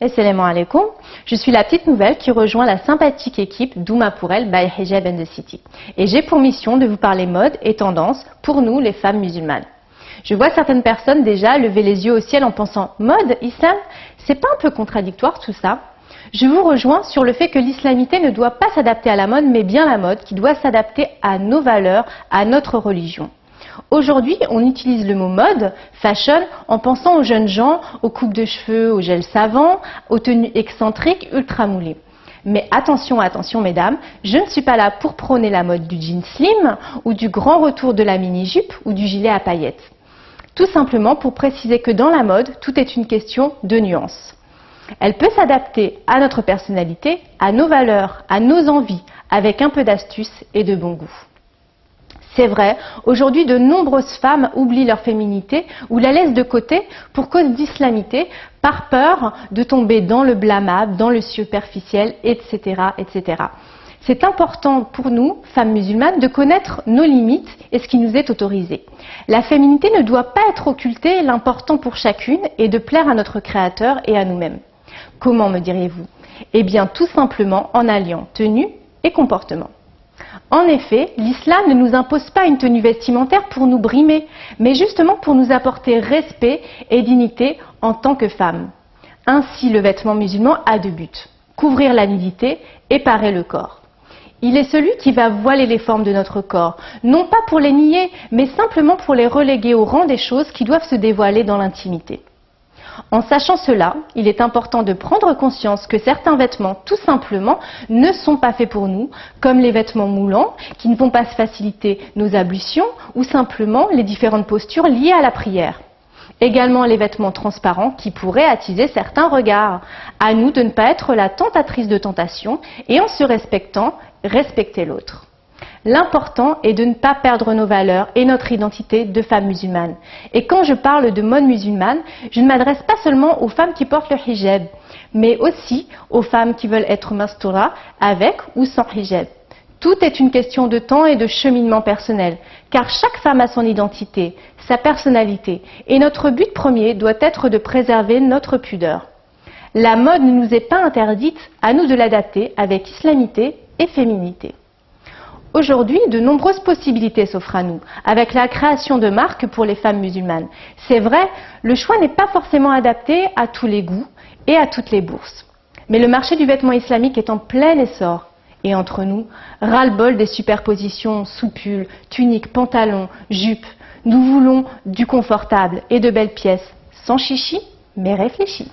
Assalamu alaikum, je suis la petite nouvelle qui rejoint la sympathique équipe Douma pour elle by Hijab and the City. Et j'ai pour mission de vous parler mode et tendance pour nous les femmes musulmanes. Je vois certaines personnes déjà lever les yeux au ciel en pensant « mode, islam, c'est pas un peu contradictoire tout ça ?» Je vous rejoins sur le fait que l'islamité ne doit pas s'adapter à la mode, mais bien la mode qui doit s'adapter à nos valeurs, à notre religion. Aujourd'hui, on utilise le mot mode, fashion, en pensant aux jeunes gens, aux coupes de cheveux, aux gels savants, aux tenues excentriques, ultra moulées. Mais attention, attention mesdames, je ne suis pas là pour prôner la mode du jean slim ou du grand retour de la mini-jupe ou du gilet à paillettes. Tout simplement pour préciser que dans la mode, tout est une question de nuance. Elle peut s'adapter à notre personnalité, à nos valeurs, à nos envies, avec un peu d'astuce et de bon goût. C'est vrai, aujourd'hui de nombreuses femmes oublient leur féminité ou la laissent de côté pour cause d'islamité, par peur de tomber dans le blâmable, dans le superficiel, etc., etc. C'est important pour nous, femmes musulmanes, de connaître nos limites et ce qui nous est autorisé. La féminité ne doit pas être occultée, l'important pour chacune est de plaire à notre Créateur et à nous-mêmes. Comment, me diriez-vous? Eh bien, tout simplement en alliant tenue et comportement. En effet, l'islam ne nous impose pas une tenue vestimentaire pour nous brimer, mais justement pour nous apporter respect et dignité en tant que femmes. Ainsi, le vêtement musulman a deux buts: couvrir la nudité et parer le corps. Il est celui qui va voiler les formes de notre corps, non pas pour les nier, mais simplement pour les reléguer au rang des choses qui doivent se dévoiler dans l'intimité. En sachant cela, il est important de prendre conscience que certains vêtements, tout simplement, ne sont pas faits pour nous, comme les vêtements moulants, qui ne vont pas faciliter nos ablutions, ou simplement les différentes postures liées à la prière. Également les vêtements transparents qui pourraient attiser certains regards. À nous de ne pas être la tentatrice de tentation et en se respectant, respecter l'autre. L'important est de ne pas perdre nos valeurs et notre identité de femmes musulmanes. Et quand je parle de mode musulmane, je ne m'adresse pas seulement aux femmes qui portent le hijab, mais aussi aux femmes qui veulent être mastoura avec ou sans hijab. Tout est une question de temps et de cheminement personnel, car chaque femme a son identité, sa personnalité, et notre but premier doit être de préserver notre pudeur. La mode ne nous est pas interdite, à nous de l'adapter avec islamité et féminité. Aujourd'hui, de nombreuses possibilités s'offrent à nous, avec la création de marques pour les femmes musulmanes. C'est vrai, le choix n'est pas forcément adapté à tous les goûts et à toutes les bourses. Mais le marché du vêtement islamique est en plein essor. Et entre nous, ras-le-bol des superpositions sous-pulls, tuniques, pantalons, jupes. Nous voulons du confortable et de belles pièces, sans chichi, mais réfléchi.